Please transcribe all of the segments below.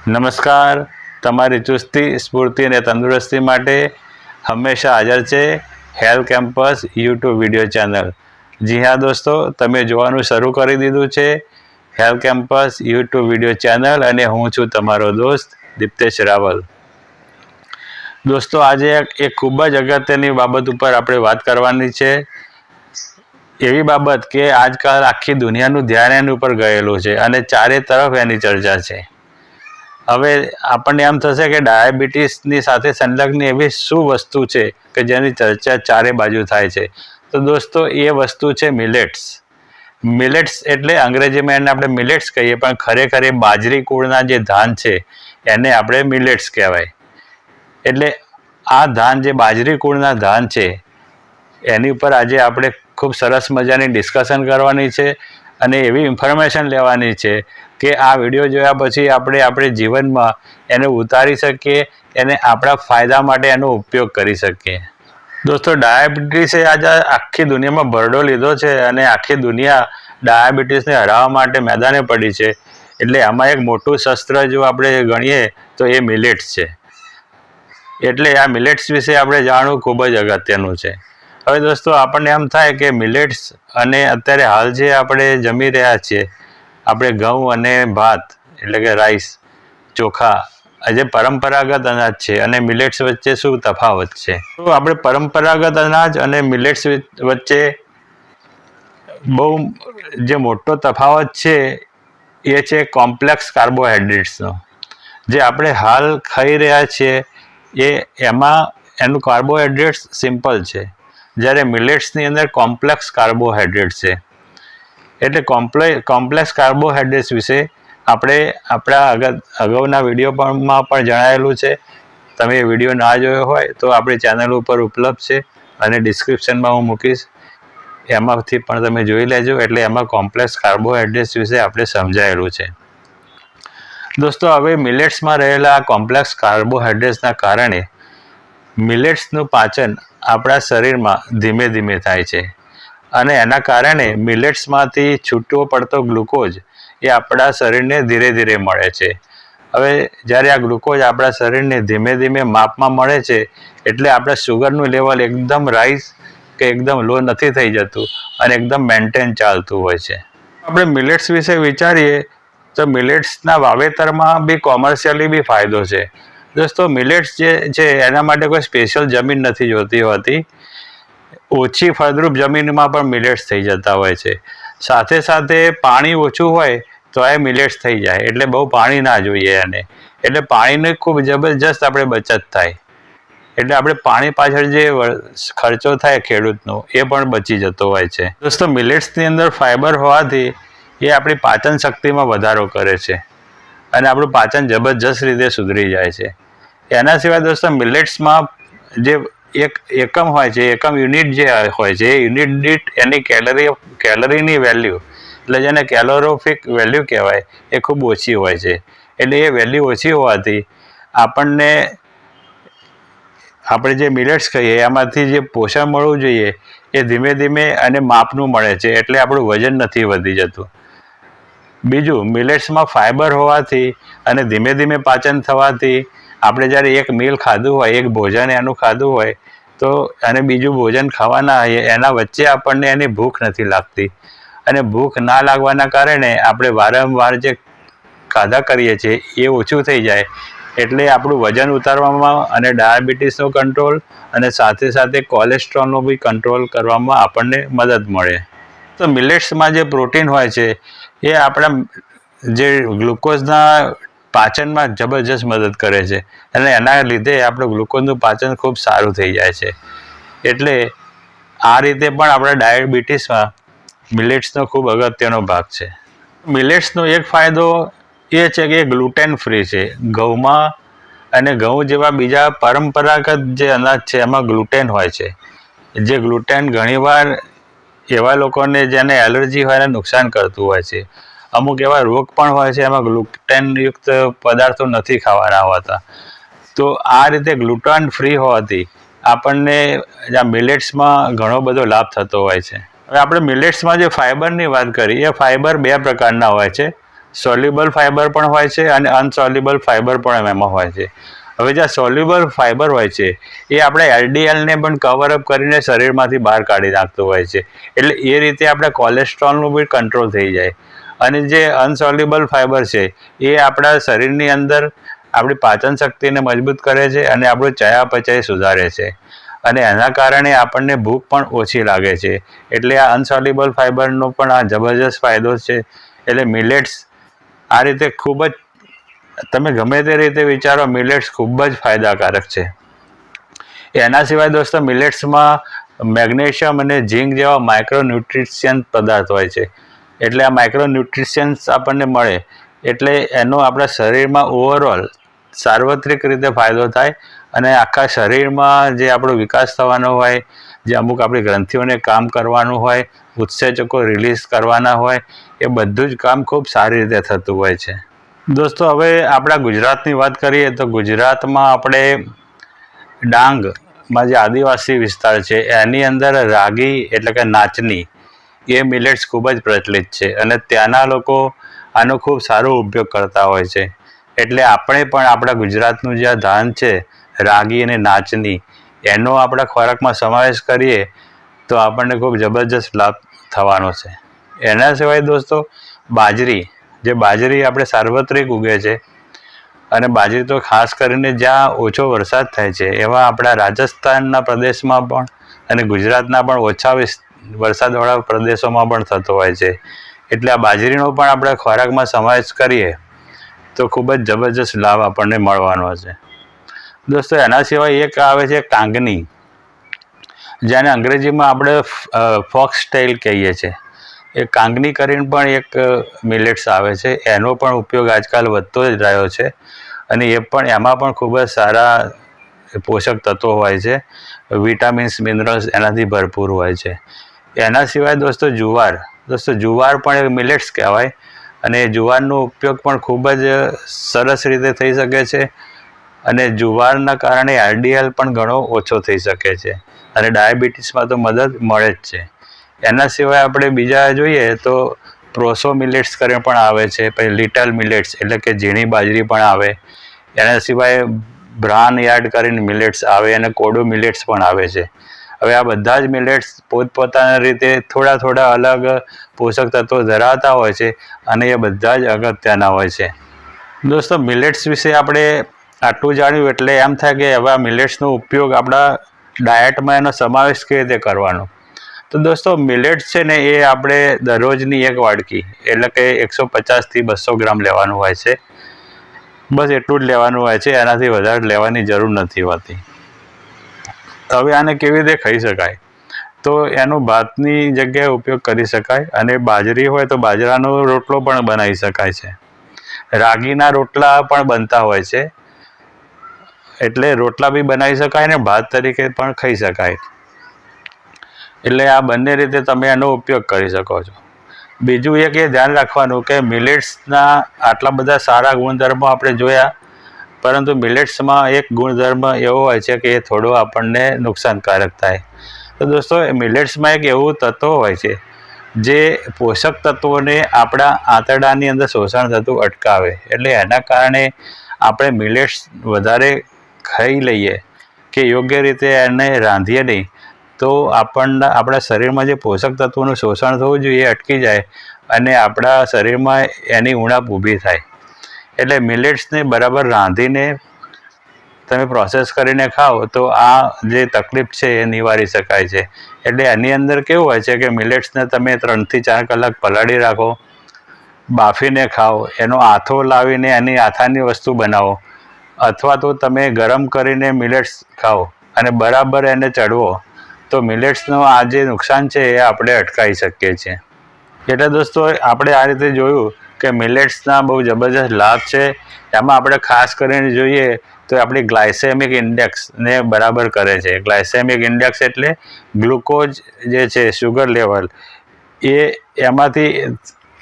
નમસ્કાર, તમારી ચુસ્તી, સ્ફૂર્તિ અને તંદુરસ્તી માટે હંમેશા હાજર છે health campus YouTube video channel. જી હા દોસ્તો, તમે જોવાનું શરૂ કરી દીધું છે health campus YouTube video channel અને હું છું તમારો દોસ્ત દીપ્તેશ રાવલ। દોસ્તો, આજે એક ખૂબ જ અગત્યની બાબત ઉપર આપણે વાત કરવાની છે। એવી બાબત કે આજકાલ આખી દુનિયાનું ધ્યાન એની ઉપર ગયેલું છે અને ચારે તરફ એની ચર્ચા છે। હવે આપણને એમ થશે કે ડાયાબિટીસની સાથે સંલગ્ન એવી શું વસ્તુ છે કે જેની ચર્ચા ચારે બાજુ થાય છે। તો દોસ્તો, એ વસ્તુ છે મિલેટ્સ। મિલેટ્સ એટલે અંગ્રેજીમાં એને આપણે મિલેટ્સ કહીએ, પણ ખરેખર એ બાજરી કુળના જે ધાન છે એને આપણે મિલેટ્સ કહેવાય। એટલે આ ધાન જે બાજરી કુળના ધાન છે એની ઉપર આજે આપણે ખૂબ સરસ મજાની ડિસ્કશન કરવાની છે અને એવી ઇન્ફોર્મેશન લેવાની છે કે આ વિડીયો જોયા પછી આપણે આપણા જીવનમાં એને ઉતારી શકીએ, એને આપણા ફાયદા માટે એનો ઉપયોગ કરી શકીએ। દોસ્તો, ડાયાબિટીસે આજે આખી દુનિયામાં ભરડો લીધો છે અને આખી દુનિયા ડાયાબિટીસને હરાવવા માટે મેદાને પડી છે। એટલે આમાં એક મોટું શસ્ત્ર જો આપણે ગણીએ તો એ મિલેટ્સ છે। એટલે આ મિલેટ્સ વિશે આપણે જાણવું ખૂબ જ અગત્યનું છે। હવે દોસ્તો, આપણને એમ થાય કે મિલેટ્સ અને અત્યારે હાલ જે આપણે જમી રહ્યા છીએ, આપણે ઘઉં અને ભાત એટલે કે રાઈસ, ચોખા, જે પરંપરાગત અનાજ છે અને મિલેટ્સ વચ્ચે શું તફાવત છે? તો આપણે પરંપરાગત અનાજ અને મિલેટ્સ વચ્ચે બહુ જે મોટો તફાવત છે એ છે કોમ્પ્લેક્સ કાર્બોહાઈડ્રેટ્સનો। જે આપણે હાલ ખાઈ રહ્યા છીએ એનું કાર્બોહાઈડ્રેટ્સ સિમ્પલ છે, જ્યારે મિલેટ્સની અંદર કોમ્પ્લેક્સ કાર્બોહાઈડ્રેટ્સ છે। એટલે કોમ્પ્લેક્સ કાર્બોહાઈડ્રેટ્સ વિશે આપણે આપણા અગાઉના વિડીયોમાં પણ જણાવેલું છે। તમે એ વિડીયો ના જોયો હોય તો આપણી ચેનલ ઉપર ઉપલબ્ધ છે અને ડિસ્ક્રિપ્શનમાં હું મૂકીશ, એમાંથી પણ તમે જોઈ લેજો। એટલે એમાં કોમ્પ્લેક્સ કાર્બોહાઈડ્રેટ્સ વિશે આપણે સમજાયેલું છે। દોસ્તો, હવે મિલેટ્સમાં રહેલા કોમ્પ્લેક્સ કાર્બોહાઈડ્રેટ્સના કારણે મિલેટ્સનું પાચન આપણા શરીરમાં ધીમે ધીમે થાય છે અને એના કારણે મિલેટ્સમાંથી છૂટવો પડતો ગ્લુકોઝ એ આપણા શરીરને ધીરે ધીરે મળે છે। હવે જ્યારે આ ગ્લુકોઝ આપણા શરીરને ધીમે ધીમે માપમાં મળે છે એટલે આપણા શુગરનું લેવલ એકદમ રાઈઝ કે એકદમ લો નથી થઈ જતું અને એકદમ મેન્ટેન ચાલતું હોય છે। આપણે મિલેટ્સ વિશે વિચારીએ તો મિલેટ્સના વાવેતરમાં બી કોમર્શિયલી બી ફાયદો છે। દોસ્તો, મિલેટ્સ જે છે એના માટે કોઈ સ્પેશિયલ જમીન નથી જોતી હોતી। ઓછી ફળદ્રુપ જમીનમાં પણ મિલેટ્સ થઈ જતા હોય છે। સાથે સાથે પાણી ઓછું હોય તો એ મિલેટ્સ થઈ જાય, એટલે બહુ પાણી ના જોઈએ એને। એટલે પાણીની ખૂબ જબરજસ્ત આપણે બચત થાય, એટલે આપણે પાણી પાછળ જે ખર્ચો થાય ખેડૂતનો એ પણ બચી જતો હોય છે। દોસ્તો, મિલેટ્સની અંદર ફાઇબર હોવાથી એ આપણી પાચન શક્તિમાં વધારો કરે છે અને આપણું પાચન જબરજસ્ત રીતે સુધરી જાય છે। એના સિવાય દોસ્તો, મિલેટ્સમાં જે એક એકમ હોય છે, એકમ યુનિટ જે હોય છે, એ યુનિટ દીઠ એની કેલરીની વેલ્યુ એટલે જેને કેલોરોફિક વેલ્યુ કહેવાય એ ખૂબ ઓછી હોય છે। એટલે એ વેલ્યુ ઓછી હોવાથી આપણે જે મિલેટ્સ કહીએ એમાંથી જે પોષણ મળવું જોઈએ એ ધીમે ધીમે અને માપનું મળે છે, એટલે આપણું વજન નથી વધી જતું। બીજું, મિલેટ્સમાં ફાઇબર હોવાથી અને ધીમે ધીમે પાચન થવાથી આપણે જ્યારે એક મીલ ખાધું હોય, એક ભોજન એનું ખાધું હોય તો અને બીજું ભોજન ખાવાના હોય એના વચ્ચે આપણને એની ભૂખ નથી લાગતી અને ભૂખ ના લાગવાના કારણે આપણે વારંવાર જે ખાધા કરીએ છીએ એ ઓછું થઈ જાય, એટલે આપણું વજન ઉતારવામાં અને ડાયાબિટીસનો કંટ્રોલ અને સાથે સાથે કોલેસ્ટ્રોલનો બી કંટ્રોલ કરવામાં આપણને મદદ મળે। તો મિલેટ્સમાં જે પ્રોટીન હોય છે એ આપણા જે ગ્લુકોઝના પાચનમાં જબરજસ્ત મદદ કરે છે અને એના લીધે આપણું ગ્લુકોઝનું પાચન ખૂબ સારું થઈ જાય છે। એટલે આ રીતે પણ આપણા ડાયાબિટીસમાં મિલેટ્સનો ખૂબ અગત્યનો ભાગ છે। મિલેટ્સનો એક ફાયદો એ છે કે ગ્લુટેન ફ્રી છે। ઘઉંમાં અને ઘઉં જેવા બીજા પરંપરાગત જે અનાજ છે એમાં ગ્લુટેન હોય છે, જે ગ્લુટેન ઘણીવાર એવા લોકોને જેને એલર્જી હોય એને નુકસાન કરતું હોય છે। અમુક એવા રોગ પણ હોય છે એમાં ગ્લુટેનયુક્ત પદાર્થો નથી ખાવાના હોતા। તો આ રીતે ગ્લુટેન ફ્રી હોવાથી આપણને આ મિલેટ્સમાં ઘણો બધો લાભ થતો હોય છે। હવે આપણે મિલેટ્સમાં જે ફાઇબરની વાત કરી એ ફાઇબર બે પ્રકારના હોય છે। સોલ્યુબલ ફાઇબર પણ હોય છે અને અનસોલ્યુબલ ફાઇબર પણ એમાં હોય છે. હવે જે સોલ્યુબલ ફાઇબર હોય છે એ આપણે એલડીએલને પણ કવરઅપ કરીને શરીરમાંથી બહાર કાઢી નાખતું હોય છે. એટલે એ રીતે આપણે કોલેસ્ટ્રોલનું બી કંટ્રોલ થઈ જાય. અને જે અનસોલ્યુબલ ફાઇબર છે એ આપણા શરીરની અંદર આપણી પાચન શક્તિને મજબૂત કરે છે અને આપણું ચયાપચય સુધારે છે. અને એના કારણે આપણને ભૂખ પણ ઓછી લાગે છે. એટલે આ અનસોલ્યુબલ ફાઇબરનો પણ આ જબરજસ્ત ફાયદો છે. એટલે મિલેટ્સ આ રીતે ખૂબ જ, તમે ગમે તે રીતે વિચારો, મિલેટ્સ ખૂબ જ ફાયદાકારક છે. એના સિવાય દોસ્તો મિલેટ્સમાં મેગ્નેશિયમ અને ઝીંક જેવા માઇક્રોન્યુટ્રિશિયન પદાર્થ હોય છે. એટલે આ માઇક્રોન્યુટ્રિશિયન્સ આપણને મળે એટલે એનો આપણા શરીરમાં ઓવરઓલ સાર્વત્રિક રીતે ફાયદો થાય અને આખા શરીરમાં જે આપણો વિકાસ થવાનો હોય, જે અમુક આપણી ગ્રંથિઓને કામ કરવાનું હોય, ઉત્સેચકો રિલીઝ કરવાના હોય, એ બધું જ કામ ખૂબ સારી રીતે થતું હોય છે. દોસ્તો હવે આપણા ગુજરાતની વાત કરીએ તો ગુજરાતમાં આપણે ડાંગમાં જે આદિવાસી વિસ્તાર છે એની અંદર રાગી એટલે કે નાચની એ મિલેટ્સ ખૂબ જ પ્રચલિત છે અને ત્યાંના લોકો આનો ખૂબ સારો ઉપયોગ કરતા હોય છે. એટલે આપણે પણ આપણા ગુજરાતનું જે ધાન છે રાગી અને નાચની, એનો આપણા ખોરાકમાં સમાવેશ કરીએ તો આપણને ખૂબ જબરજસ્ત લાભ થવાનો છે. એના સિવાય દોસ્તો બાજરી, જે બાજરી આપણે સાર્વત્રિક ઉગે છે અને બાજરી તો ખાસ કરીને જ્યાં ઓછો વરસાદ થાય છે એવા આપણા રાજસ્થાનના પ્રદેશમાં પણ અને ગુજરાતના પણ ઓછા વરસાદવાળા પ્રદેશોમાં પણ થતો હોય છે. એટલે આ બાજરીનો પણ આપણે ખોરાકમાં સમાવેશ કરીએ તો ખૂબ જ જબરજસ્ત લાભ આપણને મળવાનો છે. દોસ્તો એના સિવાય એક આવે છે કાંગની, જેને અંગ્રેજીમાં આપણે ફોક્સટેલ કહીએ છીએ. એ કાંગની કરીને પણ એક મિલેટ્સ આવે છે. એનો પણ ઉપયોગ આજકાલ વધતો જ રહ્યો છે અને એમાં પણ ખૂબ જ સારા પોષક તત્વો હોય છે, વિટામિન્સ, મિનરલ્સ એનાથી ભરપૂર હોય છે. એના સિવાય દોસ્તો જુવાર પણ એક મિલેટ્સ કહેવાય અને જુવારનો ઉપયોગ પણ ખૂબ જ સરસ રીતે થઈ શકે છે અને જુવારના કારણે એલડીએલ પણ ઘણો ઓછો થઈ શકે છે અને ડાયાબિટીસમાં તો મદદ મળે જ છે. એના સિવાય આપણે બીજા જોઈએ તો પ્રોસો મિલેટ્સ કરીને પણ આવે છે, પછી લિટલ મિલેટ્સ એટલે કે ઝીણી બાજરી પણ આવે. એના સિવાય બ્રાન યાર્ડ કરીને મિલેટ્સ આવે અને કોડો મિલેટ્સ પણ આવે છે. હવે આ બધા જ મિલેટ્સ પોતપોતાના રીતે થોડા થોડા અલગ પોષક તત્વો ધરાવતા હોય છે અને એ બધા જ અગત્યના હોય છે. દોસ્તો મિલેટ્સ વિશે આપણે આટલું જાણ્યું એટલે એમ થાય કે હવે આ મિલેટ્સનો ઉપયોગ આપણા ડાયટમાં એનો સમાવેશ કેવી રીતે કરવાનો. તો દોસ્તો મિલેટ્સ છે ને એ આપણે દરરોજની એક વાડકી એટલે કે 150થી 200 ગ્રામ લેવાનું હોય છે. બસ એટલું જ લેવાનું હોય છે, એનાથી વધારે લેવાની જરૂર નથી હોતી. હવે આને કેવી રીતે ખાઈ શકાય? તો એનો ભાતની જગ્યાએ ઉપયોગ કરી શકાય અને બાજરી હોય તો બાજરાનો રોટલો પણ બનાવી શકાય છે. રાગીના રોટલા પણ બનતા હોય છે, એટલે રોટલા બી બનાવી શકાય ને ભાત તરીકે પણ ખાઈ શકાય. એટલે આ બંને રીતે તમે એનો ઉપયોગ કરી શકો છો. બીજું એક એ ધ્યાન રાખવાનું કે મિલેટ્સના આટલા બધા સારા ગુણધર્મો આપણે જોયા, પરંતુ મિલેટ્સમાં એક ગુણધર્મ એવો હોય છે કે એ થોડો આપણને નુકસાનકારક થાય. તો દોસ્તો મિલેટ્સમાં એક એવું તત્વ હોય છે જે પોષક તત્વોને આપણા આંતરડાની અંદર શોષણ થતું અટકાવે. એટલે એના કારણે આપણે મિલેટ્સ વધારે ખાઈ લઈએ કે યોગ્ય રીતે એને રાંધીએ નહીં તો આપણા શરીરમાં જે પોષક તત્વોનું શોષણ થવું જોઈએ એ અટકી જાય અને આપણા શરીરમાં એની ઉણપ ઊભી થાય. એટલે મિલેટ્સને બરાબર રાંધીને તમે પ્રોસેસ કરીને ખાઓ તો આ જે તકલીફ છે એ નિવારી શકાય છે. એટલે એની અંદર કેવું હોય છે કે મિલેટ્સને તમે 3થી 4 કલાક પલાળી રાખો, બાફીને ખાઓ, એનો આથો લાવીને એની આથાની વસ્તુ બનાવો, અથવા તો તમે ગરમ કરીને મિલેટ્સ ખાઓ અને બરાબર એને ચડવો તો મિલેટ્સનું આ જે નુકસાન છે એ આપણે અટકાવી શકીએ છીએ. એટલે દોસ્તો આપણે આ રીતે જોયું કે મિલેટ્સના બહુ જબરજસ્ત લાભ છે. એમાં આપણે ખાસ કરીને જોઈએ તો આપણી ગ્લાયસેમિક ઇન્ડેક્સને બરાબર કરે છે. ગ્લાયસેમિક ઇન્ડેક્સ એટલે ગ્લુકોઝ જે છે, શુગર લેવલ, એ એમાંથી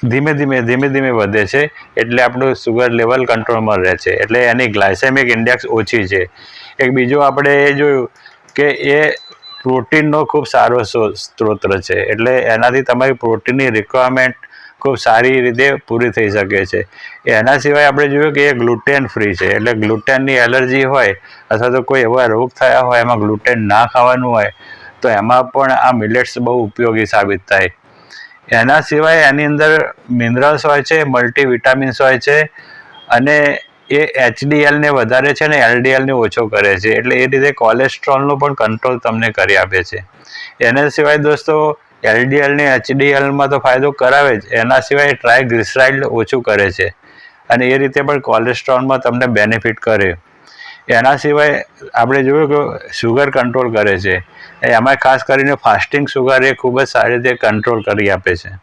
ધીમે ધીમે વધે છે એટલે આપણું શુગર લેવલ કંટ્રોલમાં રહે છે. એટલે એની ગ્લાયસેમિક ઇન્ડેક્સ ઓછી છે. એક બીજું આપણે એ જોયું કે એ પ્રોટીનનો ખૂબ સારો સ્ત્રોત છે. એટલે એનાથી તમારી પ્રોટીનની રિક્વાયરમેન્ટ ખૂબ સારી રીતે પૂરી થઈ શકે છે. એના સિવાય આપણે જોયું કે એ ગ્લુટેન ફ્રી છે, એટલે ગ્લુટેનની એલર્જી હોય અથવા તો કોઈ એવા રોગ થયા હોય એમાં ગ્લુટેન ના ખાવાનું હોય તો એમાં પણ આ મિલેટ્સ બહુ ઉપયોગી સાબિત થાય. એના સિવાય એની અંદર મિનરલ્સ હોય છે, મલ્ટીવિટામિન્સ હોય છે, અને એ HDLને વધારે છે ને LDLને ઓછો કરે છે, એટલે એ રીતે કોલેસ્ટ્રોલનું પણ કંટ્રોલ તમને કરી આપે છે. એના સિવાય દોસ્તો LDL ને HDLમાં તો ફાયદો કરાવે જ, એના સિવાય ટ્રાયગ્લિસરાઇડ ઓછું કરે છે અને એ રીતે પણ કોલેસ્ટ્રોલમાં તમને બેનિફિટ કરે. એના સિવાય આપણે જોયું કે શુગર કંટ્રોલ કરે છે, એમાં ખાસ કરીને ફાસ્ટિંગ શુગર એ ખૂબ જ સારી રીતે કંટ્રોલ કરી આપે છે.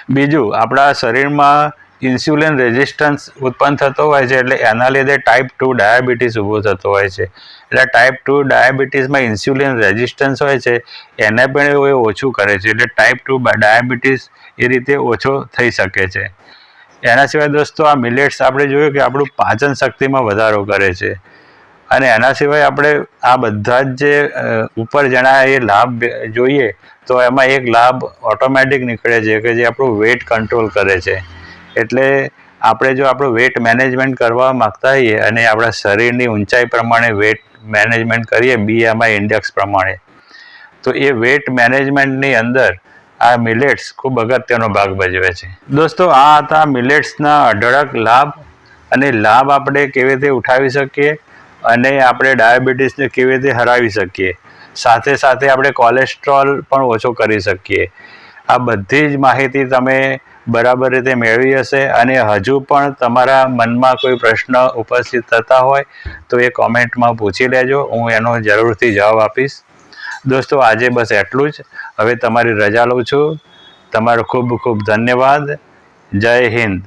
બીજું, આપણા શરીરમાં ઇન્સ્યુલિન રેઝિસ્ટન્સ ઉત્પન્ન થતો હોય છે, એટલે એના લીધે ટાઈપ 2 ડાયાબિટીસ ઊભો થતો હોય છે. એટલે ટાઈપ 2 ડાયાબિટીસમાં ઇન્સ્યુલિન રેઝિસ્ટન્સ હોય છે એને પણ એ ઓછું કરે છે, એટલે ટાઈપ 2 ડાયાબિટીસ એ રીતે ઓછો થઈ શકે છે. એના સિવાય દોસ્તો આ મિલેટ્સ આપણે જોયું કે આપણું પાચન શક્તિમાં વધારો કરે છે, અને એના સિવાય આપણે આ બધા જ જે ઉપર જણાયા એ લાભ જોઈએ તો એમાં એક લાભ ઓટોમેટિક નીકળે છે કે જે આપણું વેટ કંટ્રોલ કરે છે. એટલે આપણે જો આપણું વેટ મેનેજમેન્ટ કરવા માગતા હોઈએ અને આપણા શરીરની ઊંચાઈ પ્રમાણે વેટ મેનેજમેન્ટ કરીએ BMI ઇન્ડેક્સ પ્રમાણે, તો એ વેટ મેનેજમેન્ટની અંદર આ મિલેટ્સ ખૂબ અગત્યનો ભાગ ભજવે છે. દોસ્તો, આ હતા મિલેટ્સના અઢળક લાભ, અને લાભ આપણે કેવી રીતે ઉઠાવી શકીએ અને આપણે ડાયાબિટીસને કેવી રીતે હરાવી શકીએ, સાથે સાથે આપણે કોલેસ્ટ્રોલ પણ ઓછો કરી શકીએ. આ બધી જ માહિતી તમે બરાબર રીતે મેળવી હશે, અને હજુ પણ તમારા મનમાં કોઈ પ્રશ્ન ઉપસ્થિત થતા હોય તો એ કોમેન્ટમાં પૂછી લેજો, હું એનો જરૂરથી જવાબ આપીશ. દોસ્તો, આજે બસ એટલું જ. હવે તમારી રજા લઉં છું. તમારો ખૂબ ખૂબ ધન્યવાદ. જય હિન્દ.